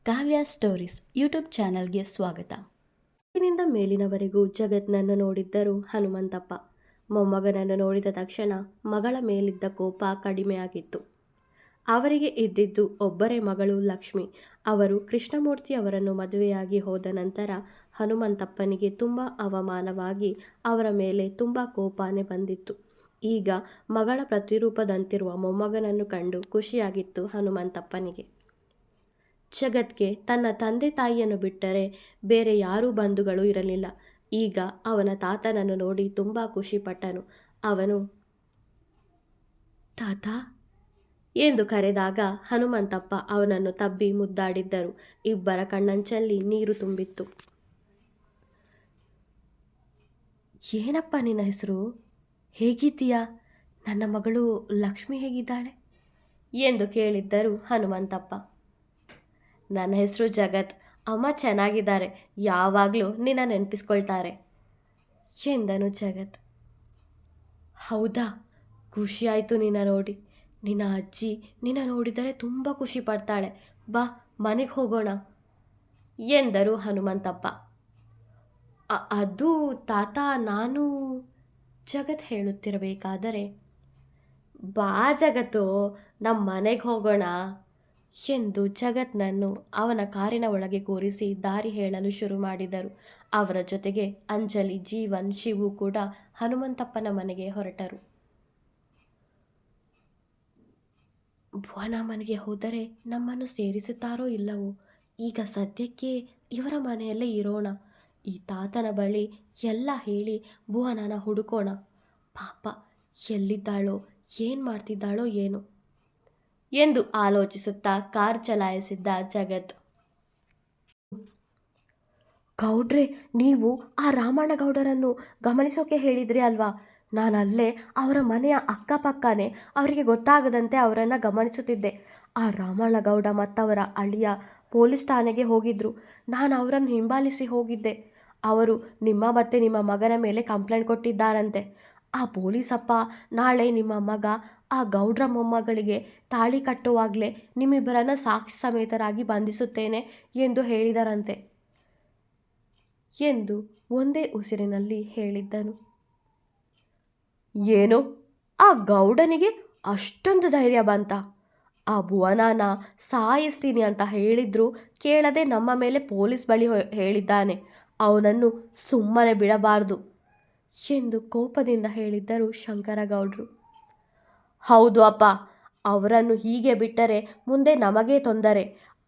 ಕಾವ್ಯ stories YouTube ಚಾನಲ್ಗೆ ಸ್ವಾಗತ. ಕೆಳಗಿನಿಂದ ಮೇಲಿನವರೆಗೂ ಜಗತ್ನನ್ನು ನೋಡಿದ್ದರು ಹನುಮಂತಪ್ಪ. ಮೊಮ್ಮಗನನ್ನು ನೋಡಿದ ತಕ್ಷಣ ಮಗಳ ಮೇಲಿದ್ದ ಕೋಪ ಕಡಿಮೆಯಾಗಿತ್ತು. ಅವರಿಗೆ ಇದ್ದಿದ್ದು ಒಬ್ಬರೇ ಮಗಳು ಲಕ್ಷ್ಮಿ. ಅವರು ಕೃಷ್ಣಮೂರ್ತಿ ಅವರನ್ನು ಮದುವೆಯಾಗಿ ಹೋದ ನಂತರ ಹನುಮಂತಪ್ಪನಿಗೆ ತುಂಬ ಅವಮಾನವಾಗಿ ಅವರ ಮೇಲೆ ತುಂಬ ಕೋಪನೇ ಬಂದಿತ್ತು. ಈಗ ಮಗಳ ಪ್ರತಿರೂಪದಂತಿರುವ ಮೊಮ್ಮಗನನ್ನು ಕಂಡು ಖುಷಿಯಾಗಿತ್ತು ಹನುಮಂತಪ್ಪನಿಗೆ. ಜಗತ್ಗೆ ತನ್ನ ತಂದೆ ತಾಯಿಯನ್ನು ಬಿಟ್ಟರೆ ಬೇರೆ ಯಾರೂ ಬಂಧುಗಳು ಇರಲಿಲ್ಲ. ಈಗ ಅವನ ತಾತನನ್ನು ನೋಡಿ ತುಂಬ ಖುಷಿಪಟ್ಟನು. ಅವನು ತಾತ ಎಂದು ಕರೆದಾಗ ಹನುಮಂತಪ್ಪ ಅವನನ್ನು ತಬ್ಬಿ ಮುದ್ದಾಡಿದ್ದರು. ಇಬ್ಬರ ಕಣ್ಣಂಚಲ್ಲಿ ನೀರು ತುಂಬಿತ್ತು. ಏನಪ್ಪ ನಿನ್ನ ಹೆಸರು? ಹೇಗಿದ್ದೀಯಾ? ನನ್ನ ಮಗಳು ಲಕ್ಷ್ಮಿ ಹೇಗಿದ್ದಾಳೆ ಎಂದು ಕೇಳಿದ್ದರು ಹನುಮಂತಪ್ಪ. ನನ್ನ ಹೆಸರು ಜಗತ್. ಅಮ್ಮ ಚೆನ್ನಾಗಿದ್ದಾರೆ, ಯಾವಾಗಲೂ ನಿನ್ನ ನೆನಪಿಸ್ಕೊಳ್ತಾರೆ ಎಂದನು ಜಗತ್. ಹೌದಾ, ಖುಷಿಯಾಯಿತು ನಿನ್ನ ನೋಡಿ. ನಿನ್ನ ಅಜ್ಜಿ ನಿನ್ನ ನೋಡಿದರೆ ತುಂಬ ಖುಷಿ ಪಡ್ತಾಳೆ. ಬಾ ಮನೆಗೆ ಹೋಗೋಣ ಎಂದರು ಹನುಮಂತಪ್ಪ. ಅದು ತಾತ, ನಾನು ಜಗತ್ ಹೇಳುತ್ತಿರಬೇಕಾದರೆ, ಬಾ ಜಗತ್ತು, ನಮ್ಮ ಮನೆಗೆ ಹೋಗೋಣ ಎಂದು ಜಗತ್ನನ್ನು ಅವನ ಕಾರಿನ ಒಳಗೆ ಕೂರಿಸಿ ದಾರಿ ಹೇಳಲು ಶುರು ಮಾಡಿದರು. ಅವರ ಜೊತೆಗೆ ಅಂಜಲಿ, ಜೀವನ್, ಶಿವು ಕೂಡ ಹನುಮಂತಪ್ಪನ ಮನೆಗೆ ಹೊರಟರು. ಭುವನ ಮನೆಗೆ ಹೋದರೆ ನಮ್ಮನ್ನು ಸೇರಿಸುತ್ತಾರೋ ಇಲ್ಲವೋ? ಈಗ ಸದ್ಯಕ್ಕೆ ಇವರ ಮನೆಯಲ್ಲೇ ಇರೋಣ. ಈ ತಾತನ ಬಳಿ ಎಲ್ಲ ಹೇಳಿ ಭುವನನ ಹುಡುಕೋಣ. ಪಾಪ ಎಲ್ಲಿದ್ದಾಳೋ, ಏನು ಮಾಡ್ತಿದ್ದಾಳೋ ಏನೋ ಎಂದು ಆಲೋಚಿಸುತ್ತಾ ಕಾರ್ ಚಲಾಯಿಸಿದ್ದ ಜಗತ್. ಗೌಡ್ರೆ, ನೀವು ಆ ರಾಮಣ್ಣ ಗೌಡರನ್ನು ಗಮನಿಸೋಕೆ ಹೇಳಿದ್ರಿ ಅಲ್ವಾ? ನಾನು ಅಲ್ಲೇ ಅವರ ಮನೆಯ ಅಕ್ಕಪಕ್ಕನೇ ಅವರಿಗೆ ಗೊತ್ತಾಗದಂತೆ ಅವರನ್ನು ಗಮನಿಸುತ್ತಿದ್ದೆ. ಆ ರಾಮಣ್ಣ ಗೌಡ ಮತ್ತವರ ಅಳಿಯ ಪೊಲೀಸ್ ಠಾಣೆಗೆ ಹೋಗಿದ್ರು. ನಾನು ಅವರನ್ನು ಹಿಂಬಾಲಿಸಿ ಹೋಗಿದ್ದೆ. ಅವರು ನಿಮ್ಮ ಮತ್ತು ನಿಮ್ಮ ಮಗನ ಮೇಲೆ ಕಂಪ್ಲೇಂಟ್ ಕೊಟ್ಟಿದ್ದಾರಂತೆ. ಆ ಪೊಲೀಸಪ್ಪ ನಾಳೆ ನಿಮ್ಮ ಮಗ ಆ ಗೌಡ್ರ ಮೊಮ್ಮಗಳಿಗೆ ತಾಳಿ ಕಟ್ಟುವಾಗಲೇ ನಿಮ್ಮಿಬ್ಬರನ್ನ ಸಾಕ್ಷಿ ಸಮೇತರಾಗಿ ಬಂಧಿಸುತ್ತೇನೆ ಎಂದು ಹೇಳಿದರಂತೆ ಎಂದು ಒಂದೇ ಉಸಿರಿನಲ್ಲಿ ಹೇಳಿದ್ದನು. ಏನು, ಆ ಗೌಡನಿಗೆ ಅಷ್ಟೊಂದು ಧೈರ್ಯ ಬಂತ? ಆ ಭುವನಾನ ಸಾಯಿಸ್ತೀನಿ ಅಂತ ಹೇಳಿದ್ರು ಕೇಳದೆ ನಮ್ಮ ಮೇಲೆ ಪೊಲೀಸ್ ಬಳಿ ಹೇಳಿದ್ದಾನೆ. ಅವನನ್ನು ಸುಮ್ಮನೆ ಬಿಡಬಾರ್ದು ಎಂದು ಕೋಪದಿಂದ ಹೇಳಿದ್ದರು ಶಂಕರಗೌಡರು. ಹೌದು ಅಪ್ಪ, ಅವರನ್ನು ಹೀಗೆ ಬಿಟ್ಟರೆ ಮುಂದೆ ನಮಗೇ ತೊಂದರೆ.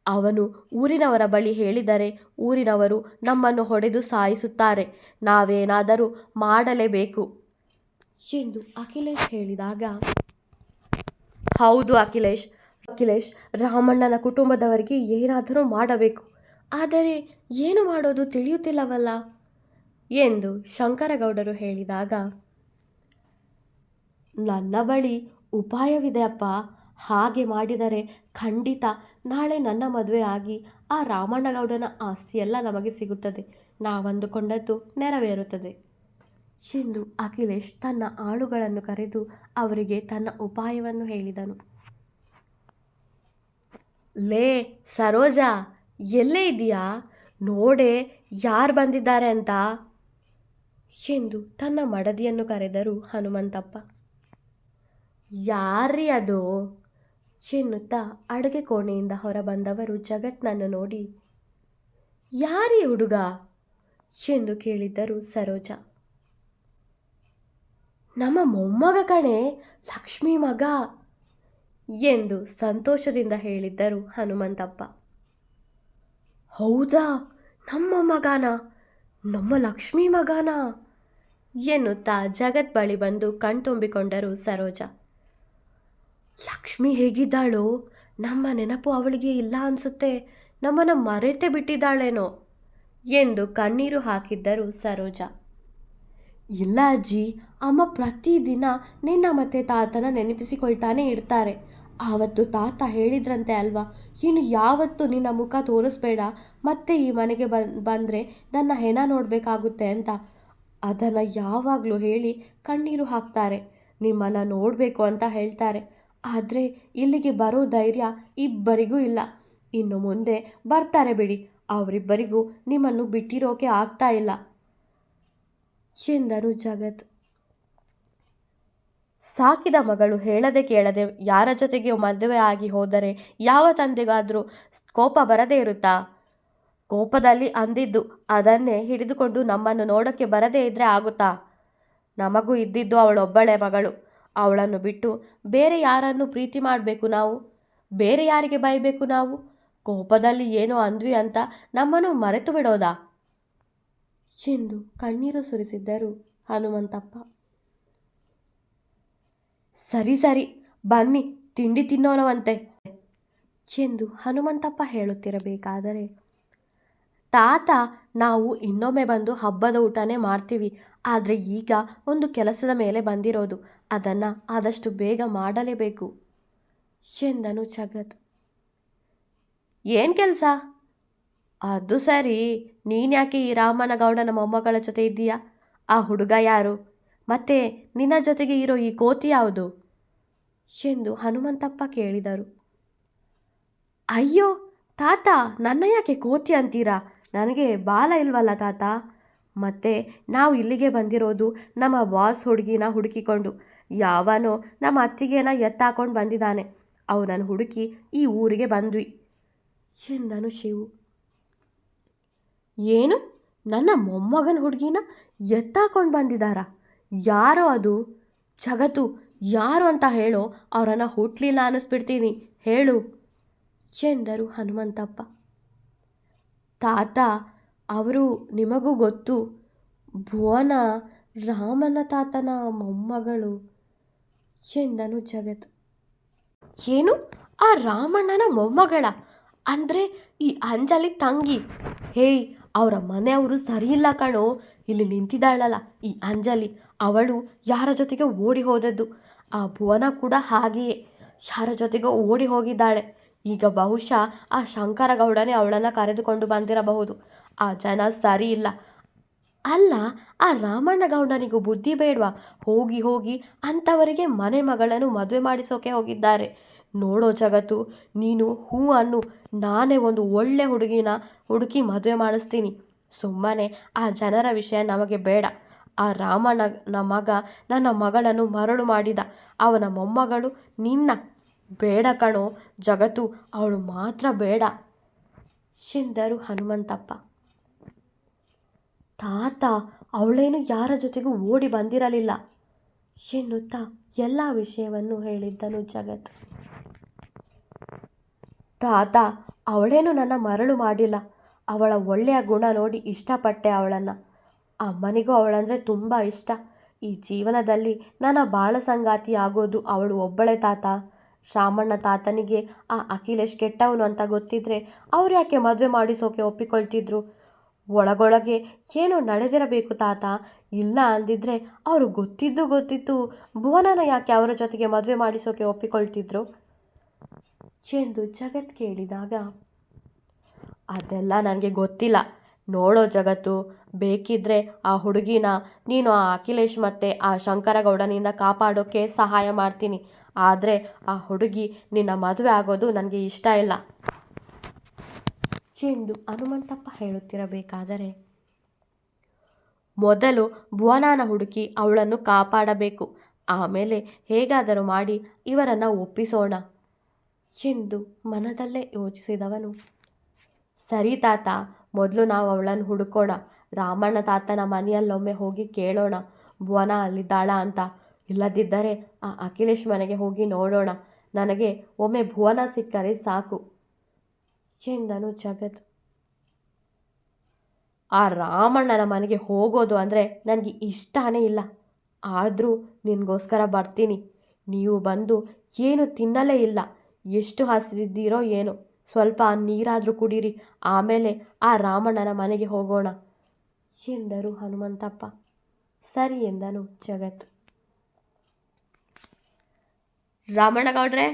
ಅವನು ಊರಿನವರ ಬಳಿ ಹೇಳಿದರೆ ಊರಿನವರು ನಮ್ಮನ್ನು ಹೊಡೆದು ಸಾಯಿಸುತ್ತಾರೆ. ನಾವೇನಾದರೂ ಮಾಡಲೇಬೇಕು ಎಂದು ಅಖಿಲೇಶ್ ಹೇಳಿದಾಗ, ಹೌದು ಅಖಿಲೇಶ್, ರಾಮಣ್ಣನ ಕುಟುಂಬದವರಿಗೆ ಏನಾದರೂ ಮಾಡಬೇಕು. ಆದರೆ ಏನು ಮಾಡೋದು ತಿಳಿಯುತ್ತಿಲ್ಲವಲ್ಲ ಎಂದು ಶಂಕರಗೌಡರು ಹೇಳಿದಾಗ, ನನ್ನ ಬಳಿ ಉಪಾಯವಿದೆ ಅಪ್ಪ. ಹಾಗೆ ಮಾಡಿದರೆ ಖಂಡಿತ ನಾಳೆ ನನ್ನ ಮದುವೆ ಆಗಿ ಆ ರಾಮಣ್ಣಗೌಡನ ಆಸ್ತಿಯೆಲ್ಲ ನಮಗೆ ಸಿಗುತ್ತದೆ. ನಾವಂದುಕೊಂಡದ್ದು ನೆರವೇರುತ್ತದೆ ಎಂದು ಅಖಿಲೇಶ್ ತನ್ನ ಆಳುಗಳನ್ನು ಕರೆದು ಅವರಿಗೆ ತನ್ನ ಉಪಾಯವನ್ನು ಹೇಳಿದನು. ಲೇ ಸರೋಜಾ, ಎಲ್ಲೇ ಇದೆಯಾ? ನೋಡೆ ಯಾರು ಬಂದಿದ್ದಾರೆ ಅಂತ ಎಂದು ತನ್ನ ಮಡದಿಯನ್ನು ಕರೆದರು ಹನುಮಂತಪ್ಪ. ಯಾರ್ರೀ ಅದು ಎನ್ನುತ್ತಾ ಅಡುಗೆ ಕೋಣೆಯಿಂದ ಹೊರಬಂದವರು ಜಗತ್ನನ್ನು ನೋಡಿ, ಯಾರೀ ಹುಡುಗ ಎಂದು ಕೇಳಿದ್ದರು ಸರೋಜ. ನಮ್ಮ ಮೊಮ್ಮಗ ಕಣೆ, ಲಕ್ಷ್ಮೀ ಮಗ ಎಂದು ಸಂತೋಷದಿಂದ ಹೇಳಿದ್ದರು ಹನುಮಂತಪ್ಪ. ಹೌದಾ, ನಮ್ಮ ಮಗನ, ನಮ್ಮ ಲಕ್ಷ್ಮೀ ಮಗನ ಎನ್ನುತ್ತಾ ಜಗತ್ ಬಳಿ ಬಂದು ಕಣ್ತುಂಬಿಕೊಂಡರು ಸರೋಜ. ಲಕ್ಷ್ಮಿ ಹೇಗಿದ್ದಾಳೋ? ನಮ್ಮ ನೆನಪು ಅವಳಿಗೆ ಇಲ್ಲ ಅನಿಸುತ್ತೆ. ನಮ್ಮನ್ನು ಮರೆತೇ ಬಿಟ್ಟಿದ್ದಾಳೇನೋ ಎಂದು ಕಣ್ಣೀರು ಹಾಕಿದ್ದರು ಸರೋಜ. ಇಲ್ಲ ಅಜ್ಜಿ, ಅಮ್ಮ ಪ್ರತಿದಿನ ನಿನ್ನ ಮತ್ತೆ ತಾತನ ನೆನಪಿಸಿಕೊಳ್ತಾನೆ ಇರ್ತಾರೆ. ಆವತ್ತು ತಾತ ಹೇಳಿದ್ರಂತೆ ಅಲ್ವಾ, ಇನ್ನು ಯಾವತ್ತು ನಿನ್ನ ಮುಖ ತೋರಿಸ್ಬೇಡ, ಮತ್ತೆ ಈ ಮನೆಗೆ ಬಂದರೆ ನನ್ನ ಹೆಣ ನೋಡಬೇಕಾಗುತ್ತೆ ಅಂತ. ಅದನ್ನು ಯಾವಾಗಲೂ ಹೇಳಿ ಕಣ್ಣೀರು ಹಾಕ್ತಾರೆ. ನಿಮ್ಮನ್ನು ನೋಡಬೇಕು ಅಂತ ಹೇಳ್ತಾರೆ. ಆದರೆ ಇಲ್ಲಿಗೆ ಬರೋ ಧೈರ್ಯ ಇಬ್ಬರಿಗೂ ಇಲ್ಲ. ಇನ್ನು ಮುಂದೆ ಬರ್ತಾರೆ ಬಿಡಿ, ಅವರಿಬ್ಬರಿಗೂ ನಿಮ್ಮನ್ನು ಬಿಟ್ಟಿರೋಕೆ ಆಗ್ತಾ ಇಲ್ಲ ಎಂದರು ಜಗತ್. ಸಾಕಿದ ಮಗಳು ಹೇಳದೆ ಕೇಳದೆ ಯಾರ ಜೊತೆಗೆ ಮದುವೆ ಆಗಿ ಹೋದರೆ ಯಾವ ತಂದೆಗಾದರೂ ಕೋಪ ಬರದೇ ಇರುತ್ತಾ? ಕೋಪದಲ್ಲಿ ಅಂದಿದ್ದು ಅದನ್ನೇ ಹಿಡಿದುಕೊಂಡು ನಮ್ಮನ್ನು ನೋಡೋಕ್ಕೆ ಬರದೇ ಇದ್ರೆ ಆಗುತ್ತಾ? ನಮಗೂ ಇದ್ದಿದ್ದು ಅವಳೊಬ್ಬಳೆ ಮಗಳು. ಅವಳನ್ನು ಬಿಟ್ಟು ಬೇರೆ ಯಾರನ್ನು ಪ್ರೀತಿ ಮಾಡಬೇಕು ನಾವು? ಬೇರೆ ಯಾರಿಗೆ ಬೈಬೇಕು ನಾವು? ಕೋಪದಲ್ಲಿ ಏನೋ ಅಂದ್ವಿ ಅಂತ ನಮ್ಮನ್ನು ಮರೆತು ಬಿಡೋದಾ ಎಂದು ಕಣ್ಣೀರು ಸುರಿಸಿದ್ದರು ಹನುಮಂತಪ್ಪ. ಸರಿ ಸರಿ, ಬನ್ನಿ ತಿಂಡಿ ತಿನ್ನೋಣವಂತೆ ಎಂದು ಹನುಮಂತಪ್ಪ ಹೇಳುತ್ತಿರಬೇಕಾದರೆ, ತಾತ, ನಾವು ಇನ್ನೊಮ್ಮೆ ಬಂದು ಹಬ್ಬದ ಊಟನೇ ಮಾಡ್ತೀವಿ. ಆದರೆ ಈಗ ಒಂದು ಕೆಲಸದ ಮೇಲೆ ಬಂದಿರೋದು, ಅದನ್ನು ಆದಷ್ಟು ಬೇಗ ಮಾಡಲೇಬೇಕು ಎಂದನು ಜಗತ್. ಏನು ಕೆಲಸ? ಅದು ಸರಿ, ನೀನ್ಯಾಕೆ ಈ ರಾಮನಗೌಡನ ಮೊಮ್ಮಗಳ ಜೊತೆ ಇದ್ದೀಯಾ? ಆ ಹುಡುಗ ಯಾರು? ಮತ್ತೆ ನಿನ್ನ ಜೊತೆಗೆ ಇರೋ ಈ ಕೋತಿ ಯಾವುದು ಎಂದು ಹನುಮಂತಪ್ಪ ಕೇಳಿದರು. ಅಯ್ಯೋ ತಾತ, ನನ್ನ ಯಾಕೆ ಕೋತಿ ಅಂತೀರಾ? ನನಗೆ ಬಾಲ ಇಲ್ವಲ್ಲ ತಾತ. ಮತ್ತೆ ನಾವು ಇಲ್ಲಿಗೆ ಬಂದಿರೋದು ನಮ್ಮ ಬಾಸ್ ಹುಡುಗಿನ ಹುಡುಕಿಕೊಂಡು. ಯಾವನೋ ನಮ್ಮ ಅತ್ತಿಗೆನ ಎತ್ತಾಕೊಂಡು ಬಂದಿದ್ದಾನೆ. ಅವನನ್ನು ಹುಡುಕಿ ಈ ಊರಿಗೆ ಬಂದ್ವಿ ಎಂದನು ಶಿವು. ಏನು, ನನ್ನ ಮೊಮ್ಮಗನ ಹುಡುಗಿನ ಎತ್ತಾಕೊಂಡು ಬಂದಿದ್ದಾರಾ? ಯಾರೋ ಅದು? ಜಗತ್ತು, ಯಾರು ಅಂತ ಹೇಳೋ, ಅವರನ್ನು ಹುಟ್ಟಲಿಲ್ಲ ಅನ್ನಿಸ್ಬಿಡ್ತೀನಿ, ಹೇಳು ಎಂದರು ಹನುಮಂತಪ್ಪ. ತಾತ, ಅವರು ನಿಮಗೂ ಗೊತ್ತು, ಭುವನ ರಾಮನ ತಾತನ ಮೊಮ್ಮಗಳು ಎಂದನು ಜಗತ್. ಏನು, ಆ ರಾಮಣ್ಣನ ಮೊಮ್ಮಗಳ? ಅಂದರೆ ಈ ಅಂಜಲಿ ತಂಗಿ? ಹೇಯ್, ಅವರ ಮನೆಯವರು ಸರಿಯಿಲ್ಲ ಕಣೋ. ಇಲ್ಲಿ ನಿಂತಿದ್ದಾಳಲ್ಲ ಈ ಅಂಜಲಿ, ಅವಳು ಯಾರ ಜೊತೆಗೆ ಓಡಿ ಹೋದದ್ದು. ಆ ಭುವನ ಕೂಡ ಹಾಗೆಯೇ ಯಾರ ಜೊತೆಗೋ ಓಡಿ ಹೋಗಿದ್ದಾಳೆ. ಈಗ ಬಹುಶಃ ಆ ಶಂಕರಗೌಡನೇ ಅವಳನ್ನು ಕರೆದುಕೊಂಡು ಬಂದಿರಬಹುದು. ಆ ಜನ ಸರಿ ಇಲ್ಲ. ಅಲ್ಲ, ಆ ರಾಮಣ್ಣಗೌಡನಿಗೂ ಬುದ್ಧಿ ಬೇಡವಾ? ಹೋಗಿ ಹೋಗಿ ಅಂಥವರಿಗೆ ಮನೆ ಮಗಳನ್ನು ಮದುವೆ ಮಾಡಿಸೋಕೆ ಹೋಗಿದ್ದಾರೆ. ನೋಡೋ ಜಗತ್ತು, ನೀನು ಹೂ ಅನ್ನು, ನಾನೇ ಒಂದು ಒಳ್ಳೆ ಹುಡುಗಿನ ಹುಡುಕಿ ಮದುವೆ ಮಾಡಿಸ್ತೀನಿ. ಸುಮ್ಮನೆ ಆ ಜನರ ವಿಷಯ ನಮಗೆ ಬೇಡ. ಆ ರಾಮಣ್ಣನ ಮಗ ನನ್ನ ಮಗಳನ್ನು ಮರಳು ಮಾಡಿದ, ಅವನ ಮೊಮ್ಮಗಳು ನಿನ್ನ. ಬೇಡ ಕಣೋ ಜಗತ್ತು, ಅವಳು ಮಾತ್ರ ಬೇಡ ಎಂದರು ಹನುಮಂತಪ್ಪ. ತಾತ, ಅವಳೇನು ಯಾರ ಜೊತೆಗೂ ಓಡಿ ಬಂದಿರಲಿಲ್ಲ ಎನ್ನುತ್ತಾ ಎಲ್ಲ ವಿಷಯವನ್ನು ಹೇಳಿದ್ದನು ಜಗತ್. ತಾತ, ಅವಳೇನು ನನ್ನ ಮರಳು ಮಾಡಿಲ್ಲ. ಅವಳ ಒಳ್ಳೆಯ ಗುಣ ನೋಡಿ ಇಷ್ಟಪಟ್ಟೆ ಅವಳನ್ನು. ಅಮ್ಮನಿಗೂ ಅವಳಂದರೆ ತುಂಬ ಇಷ್ಟ. ಈ ಜೀವನದಲ್ಲಿ ನನ್ನ ಬಾಳ ಸಂಗಾತಿ ಆಗೋದು ಅವಳು ಒಬ್ಬಳೇ ತಾತ. ಶಾಮಣ್ಣ ತಾತನಿಗೆ ಆ ಅಖಿಲೇಶ್ ಕೆಟ್ಟವನು ಅಂತ ಗೊತ್ತಿದ್ರೆ ಅವ್ರು ಯಾಕೆ ಮದುವೆ ಮಾಡಿಸೋಕೆ ಒಪ್ಪಿಕೊಳ್ತಿದ್ರು? ಒಳಗೊಳಗೆ ಏನೋ ನಡೆದಿರಬೇಕು ತಾತ. ಇಲ್ಲ ಅಂದಿದ್ರೆ ಅವರು ಗೊತ್ತಿದ್ದು ಭುವನನ ಯಾಕೆ ಅವರ ಜೊತೆಗೆ ಮದುವೆ ಮಾಡಿಸೋಕೆ ಒಪ್ಪಿಕೊಳ್ತಿದ್ರು ಎಂದು ಜಗತ್ ಕೇಳಿದಾಗ, ಅದೆಲ್ಲ ನನಗೆ ಗೊತ್ತಿಲ್ಲ. ನೋಡೋ ಜಗತ್ತು, ಬೇಕಿದ್ರೆ ಆ ಹುಡುಗಿನ ನೀನು ಆ ಅಖಿಲೇಶ್ ಮತ್ತು ಆ ಶಂಕರಗೌಡನಿಂದ ಕಾಪಾಡೋಕ್ಕೆ ಸಹಾಯ ಮಾಡ್ತೀನಿ. ಆದರೆ ಆ ಹುಡುಗಿ ನಿನ್ನ ಮದುವೆ ಆಗೋದು ನನಗೆ ಇಷ್ಟ ಇಲ್ಲ ಎಂದು ಹನುಮಂತಪ್ಪ ಹೇಳುತ್ತಿರಬೇಕಾದರೆ, ಮೊದಲು ಭುವನಾನ ಹುಡುಕಿ ಅವಳನ್ನು ಕಾಪಾಡಬೇಕು. ಆಮೇಲೆ ಹೇಗಾದರೂ ಮಾಡಿ ಇವರನ್ನು ಒಪ್ಪಿಸೋಣ ಎಂದು ಮನದಲ್ಲೇ ಯೋಚಿಸಿದವನು, ಸರಿ ತಾತ, ಮೊದಲು ನಾವು ಅವಳನ್ನು ಹುಡುಕೋಣ. ರಾಮಣ್ಣ ತಾತನ ಮನೆಯಲ್ಲೊಮ್ಮೆ ಹೋಗಿ ಕೇಳೋಣ ಭುವನ ಅಲ್ಲಿದ್ದಾಳ ಅಂತ. ಇಲ್ಲದಿದ್ದರೆ ಆ ಅಖಿಲೇಶ್ ಮನೆಗೆ ಹೋಗಿ ನೋಡೋಣ. ನನಗೆ ಒಮ್ಮೆ ಭುವನ ಸಿಕ್ಕರೆ ಸಾಕು ಎಂದನು ಜಗತ್. ಆ ರಾಮಣ್ಣನ ಮನೆಗೆ ಹೋಗೋದು ಅಂದರೆ ನನಗೆ ಇಷ್ಟನೇ ಇಲ್ಲ. ಆದರೂ ನಿನಗೋಸ್ಕರ ಬರ್ತೀನಿ. ನೀವು ಬಂದು ಏನು ತಿನ್ನಲೇ ಇಲ್ಲ, ಎಷ್ಟು ಹಸಿದಿದ್ದೀರೋ ಏನೋ. ಸ್ವಲ್ಪ ನೀರಾದರೂ ಕುಡೀರಿ, ಆಮೇಲೆ ಆ ರಾಮಣ್ಣನ ಮನೆಗೆ ಹೋಗೋಣ ಎಂದರು ಹನುಮಂತಪ್ಪ. ಸರಿ ಎಂದನು ಜಗತ್. ರಾಮಣ್ಣಗೌಡ್ರೆ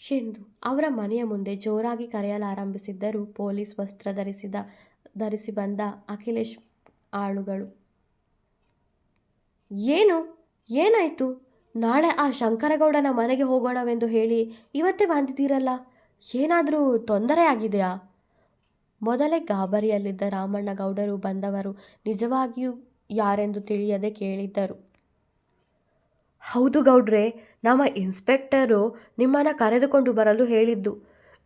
ಎಂದು ಅವರ ಮನೆಯ ಮುಂದೆ ಜೋರಾಗಿ ಕರೆಯಲಾರಂಭಿಸಿದ್ದರು ಪೊಲೀಸ್ ವಸ್ತ್ರ ಧರಿಸಿ ಬಂದ ಅಖಿಲೇಶ್ ಆಳುಗಳು. ಏನಾಯಿತು? ನಾಳೆ ಆ ಶಂಕರಗೌಡನ ಮನೆಗೆ ಹೋಗೋಣವೆಂದು ಹೇಳಿ ಇವತ್ತೇ ಬಂದಿದ್ದೀರಲ್ಲ, ಏನಾದರೂ ತೊಂದರೆ ಆಗಿದೆಯಾ? ಮೊದಲೇ ಗಾಬರಿಯಲ್ಲಿದ್ದ ರಾಮಣ್ಣಗೌಡರು ಬಂದವರು ನಿಜವಾಗಿಯೂ ಯಾರೆಂದು ತಿಳಿಯದೆ ಕೇಳಿದ್ದರು. ಹೌದು ಗೌಡ್ರೆ, ನಮ್ಮ ಇನ್ಸ್ಪೆಕ್ಟರು ನಿಮ್ಮನ್ನು ಕರೆದುಕೊಂಡು ಬರಲು ಹೇಳಿದ್ದು.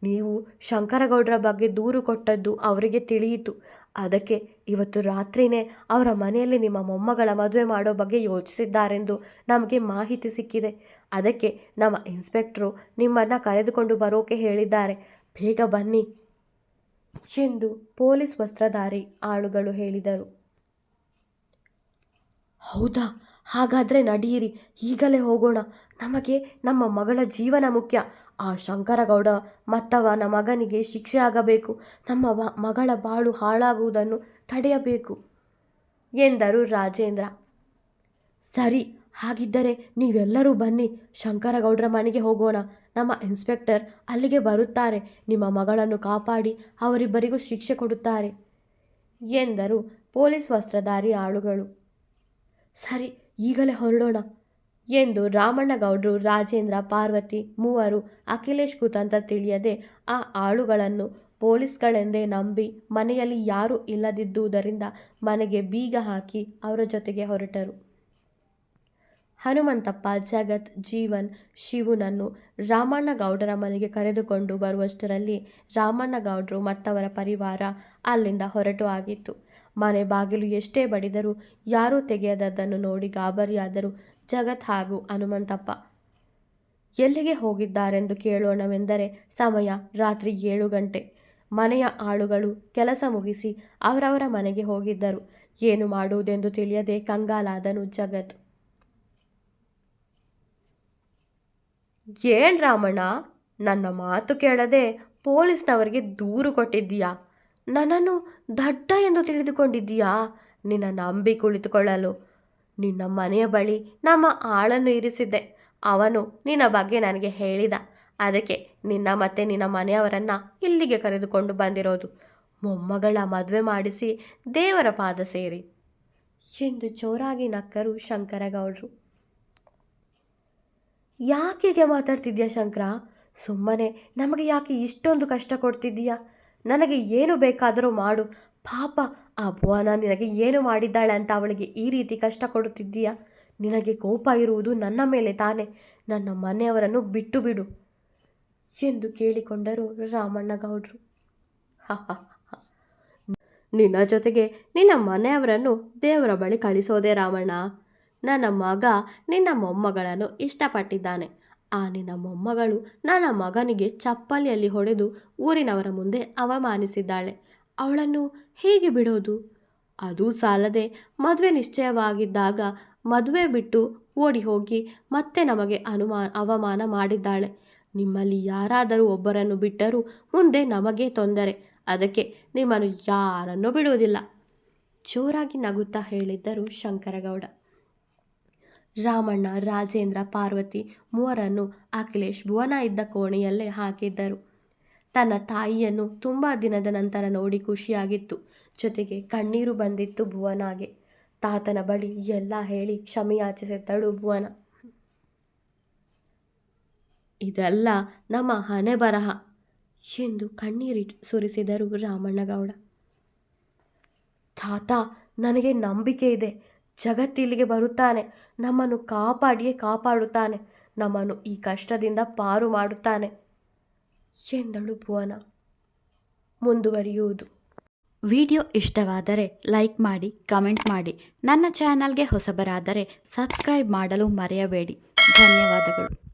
ನೀವು ಶಂಕರಗೌಡರ ಬಗ್ಗೆ ದೂರು ಕೊಟ್ಟದ್ದು ಅವರಿಗೆ ತಿಳಿಯಿತು. ಅದಕ್ಕೆ ಇವತ್ತು ರಾತ್ರಿನೇ ಅವರ ಮನೆಯಲ್ಲಿ ನಿಮ್ಮ ಮೊಮ್ಮಗಳ ಮದುವೆ ಮಾಡೋ ಬಗ್ಗೆ ಯೋಚಿಸಿದ್ದಾರೆಂದು ನಮಗೆ ಮಾಹಿತಿ ಸಿಕ್ಕಿದೆ. ಅದಕ್ಕೆ ನಮ್ಮ ಇನ್ಸ್ಪೆಕ್ಟ್ರು ನಿಮ್ಮನ್ನು ಕರೆದುಕೊಂಡು ಬರೋಕೆ ಹೇಳಿದ್ದಾರೆ. ಬೇಗ ಬನ್ನಿ ಎಂದು ಪೊಲೀಸ್ ವಸ್ತ್ರಧಾರಿ ಆಳುಗಳು ಹೇಳಿದರು. ಹೌದಾ? ಹಾಗಾದರೆ ನಡೀರಿ, ಈಗಲೇ ಹೋಗೋಣ. ನಮಗೆ ನಮ್ಮ ಮಗಳ ಜೀವನ ಮುಖ್ಯ. ಆ ಶಂಕರಗೌಡ ಮತ್ತವನ ಮಗನಿಗೆ ಶಿಕ್ಷೆ ಆಗಬೇಕು. ನಮ್ಮ ಮಗಳ ಬಾಳು ಹಾಳಾಗುವುದನ್ನು ತಡೆಯಬೇಕು ಎಂದರು ರಾಜೇಂದ್ರ. ಸರಿ, ಹಾಗಿದ್ದರೆ ನೀವೆಲ್ಲರೂ ಬನ್ನಿ, ಶಂಕರಗೌಡರ ಮನೆಗೆ ಹೋಗೋಣ. ನಮ್ಮ ಇನ್ಸ್ಪೆಕ್ಟರ್ ಅಲ್ಲಿಗೆ ಬರುತ್ತಾರೆ. ನಿಮ್ಮ ಮಗಳನ್ನು ಕಾಪಾಡಿ ಅವರಿಬ್ಬರಿಗೂ ಶಿಕ್ಷೆ ಕೊಡುತ್ತಾರೆ ಎಂದರು ಪೊಲೀಸ್ ವಸ್ತ್ರಧಾರಿ ಆಳುಗಳು. ಸರಿ, ಈಗಲೇ ಹೊರಡೋಣ ಎಂದು ರಾಮಣ್ಣಗೌಡರು, ರಾಜೇಂದ್ರ, ಪಾರ್ವತಿ ಮೂವರು ಅಖಿಲೇಶ್ ಕುತಂತ್ರ ತಿಳಿಯದೆ ಆ ಆಳುಗಳನ್ನು ಪೊಲೀಸ್ಗಳೆಂದೇ ನಂಬಿ ಮನೆಯಲ್ಲಿ ಯಾರೂ ಇಲ್ಲದಿದ್ದುದರಿಂದ ಮನೆಗೆ ಬೀಗ ಹಾಕಿ ಅವರ ಜೊತೆಗೆ ಹೊರಟರು. ಹನುಮಂತಪ್ಪ, ಜಗತ್, ಜೀವನ್, ಶಿವುನನ್ನು ರಾಮಣ್ಣಗೌಡರ ಮನೆಗೆ ಕರೆದುಕೊಂಡು ಬರುವಷ್ಟರಲ್ಲಿ ರಾಮಣ್ಣಗೌಡರು ಮತ್ತವರ ಪರಿವಾರ ಅಲ್ಲಿಂದ ಹೊರಟು ಆಗಿತ್ತು. ಮನೆ ಬಾಗಿಲು ಎಷ್ಟೇ ಬಡಿದರೂ ಯಾರೂ ತೆಗೆಯದದ್ದನ್ನು ನೋಡಿ ಗಾಬರಿಯಾದರು ಜಗತ್ ಹಾಗೂ ಹನುಮಂತಪ್ಪ. ಎಲ್ಲಿಗೆ ಹೋಗಿದ್ದಾರೆಂದು ಕೇಳೋಣವೆಂದರೆ ಸಮಯ ರಾತ್ರಿ 7 ಗಂಟೆ. ಮನೆಯ ಆಳುಗಳು ಕೆಲಸ ಮುಗಿಸಿ ಅವರವರ ಮನೆಗೆ ಹೋಗಿದ್ದರು. ಏನು ಮಾಡುವುದೆಂದು ತಿಳಿಯದೆ ಕಂಗಾಲಾದನು ಜಗತ್. ಏನ್ ರಾಮಣ್ಣ, ನನ್ನ ಮಾತು ಕೇಳದೆ ಪೊಲೀಸ್ನವರಿಗೆ ದೂರು ಕೊಟ್ಟಿದ್ದೀಯಾ? ನನ್ನನ್ನು ದಡ್ಡ ಎಂದು ತಿಳಿದುಕೊಂಡಿದ್ದೀಯಾ? ನಿನ್ನ ನಂಬಿ ಕುಳಿತುಕೊಳ್ಳಲು ನಿನ್ನ ಮನೆಯ ಬಳಿ ನಮ್ಮ ಆಳನ್ನು ಇರಿಸಿದ್ದೆ. ಅವನು ನಿನ್ನ ಬಗ್ಗೆ ನನಗೆ ಹೇಳಿದ. ಅದಕ್ಕೆ ನಿನ್ನ ಮತ್ತೆ ನಿನ್ನ ಮನೆಯವರನ್ನು ಇಲ್ಲಿಗೆ ಕರೆದುಕೊಂಡು ಬಂದಿರೋದು. ಮೊಮ್ಮಗಳ ಮದುವೆ ಮಾಡಿಸಿ ದೇವರ ಪಾದ ಸೇರಿ ಎಂದು ಜೋರಾಗಿ ನಕ್ಕರು ಶಂಕರಗೌಡರು. ಯಾಕೆ ಮಾತಾಡ್ತಿದ್ಯಾ ಶಂಕರ? ಸುಮ್ಮನೆ ನಮಗೆ ಯಾಕೆ ಇಷ್ಟೊಂದು ಕಷ್ಟ ಕೊಡ್ತಿದ್ದೀಯಾ? ನನಗೆ ಏನು ಬೇಕಾದರೂ ಮಾಡು. ಪಾಪ ಆ ಭುವನ ನಿನಗೆ ಏನು ಮಾಡಿದ್ದಾಳೆ ಅಂತ ಅವಳಿಗೆ ಈ ರೀತಿ ಕಷ್ಟ ಕೊಡುತ್ತಿದ್ದೀಯಾ? ನಿನಗೆ ಕೋಪ ಇರುವುದು ನನ್ನ ಮೇಲೆ ತಾನೆ. ನನ್ನ ಮನೆಯವರನ್ನು ಬಿಟ್ಟು ಬಿಡು ಎಂದು ಕೇಳಿಕೊಂಡರು ರಾಮಣ್ಣಗೌಡರು. ನಿನ್ನ ಜೊತೆಗೆ ನಿನ್ನ ಮನೆಯವರನ್ನು ದೇವರ ಬಳಿ ಕಳಿಸೋದೆ ರಾಮಣ್ಣ. ನನ್ನ ಮಗ ನಿನ್ನ ಮೊಮ್ಮಗಳನ್ನು ಇಷ್ಟಪಟ್ಟಿದ್ದಾನೆ. ಆ ನಿನ್ನ ಮೊಮ್ಮಗಳು ನನ್ನ ಮಗನಿಗೆ ಚಪ್ಪಲಿಯಲ್ಲಿ ಹೊಡೆದು ಊರಿನವರ ಮುಂದೆ ಅವಮಾನಿಸಿದ್ದಾಳೆ. ಅವಳನ್ನು ಹೇಗೆ ಬಿಡೋದು? ಅದೂ ಸಾಲದೆ ಮದುವೆ ನಿಶ್ಚಯವಾಗಿದ್ದಾಗ ಮದುವೆ ಬಿಟ್ಟು ಓಡಿ ಹೋಗಿ ಮತ್ತೆ ನಮಗೆ ಅವಮಾನ ಮಾಡಿದ್ದಾಳೆ. ನಿಮ್ಮಲ್ಲಿ ಯಾರಾದರೂ ಒಬ್ಬರನ್ನು ಬಿಟ್ಟರೂ ಮುಂದೆ ನಮಗೆ ತೊಂದರೆ. ಅದಕ್ಕೆ ನಿಮ್ಮನ್ನು ಯಾರನ್ನೂ ಬಿಡುವುದಿಲ್ಲ ಜೋರಾಗಿ ನಗುತ್ತಾ ಹೇಳಿದ್ದರು ಶಂಕರಗೌಡ. ರಾಮಣ್ಣ, ರಾಜೇಂದ್ರ, ಪಾರ್ವತಿ ಮೂವರನ್ನು ಅಖಿಲೇಶ್ ಭುವನ ಇದ್ದ ಕೋಣೆಯಲ್ಲೇ ಹಾಕಿದ್ದರು. ತನ್ನ ತಾಯಿಯನ್ನು ತುಂಬ ದಿನದ ನಂತರ ನೋಡಿ ಖುಷಿಯಾಗಿತ್ತು. ಜೊತೆಗೆ ಕಣ್ಣೀರು ಬಂದಿತ್ತು ಭುವನಾಗೆ. ತಾತನ ಬಳಿ ಎಲ್ಲ ಹೇಳಿ ಕ್ಷಮೆಯಾಚಿಸಿದ್ದಳು ಭುವನ. ಇದೆಲ್ಲ ನಮ್ಮ ಹಣೆ ಬರಹ ಎಂದು ಕಣ್ಣೀರು ಸುರಿಸಿದರು ರಾಮಣ್ಣಗೌಡ. ತಾತ, ನನಗೆ ನಂಬಿಕೆ ಇದೆ. ಜಗತ್ತಿಲ್ಲಿಗೆ ಬರುತ್ತಾನೆ. ನಮ್ಮನ್ನು ಕಾಪಾಡಿಯೇ ಕಾಪಾಡುತ್ತಾನೆ. ನಮ್ಮನ್ನು ಈ ಕಷ್ಟದಿಂದ ಪಾರು ಮಾಡುತ್ತಾನೆ ಎಂದಳು ಭುವನ. ಮುಂದುವರಿಯುವುದು. ವಿಡಿಯೋ ಇಷ್ಟವಾದರೆ ಲೈಕ್ ಮಾಡಿ, ಕಮೆಂಟ್ ಮಾಡಿ. ನನ್ನ ಚಾನಲ್ಗೆ ಹೊಸಬರಾದರೆ ಸಬ್ಸ್ಕ್ರೈಬ್ ಮಾಡಲು ಮರೆಯಬೇಡಿ. ಧನ್ಯವಾದಗಳು.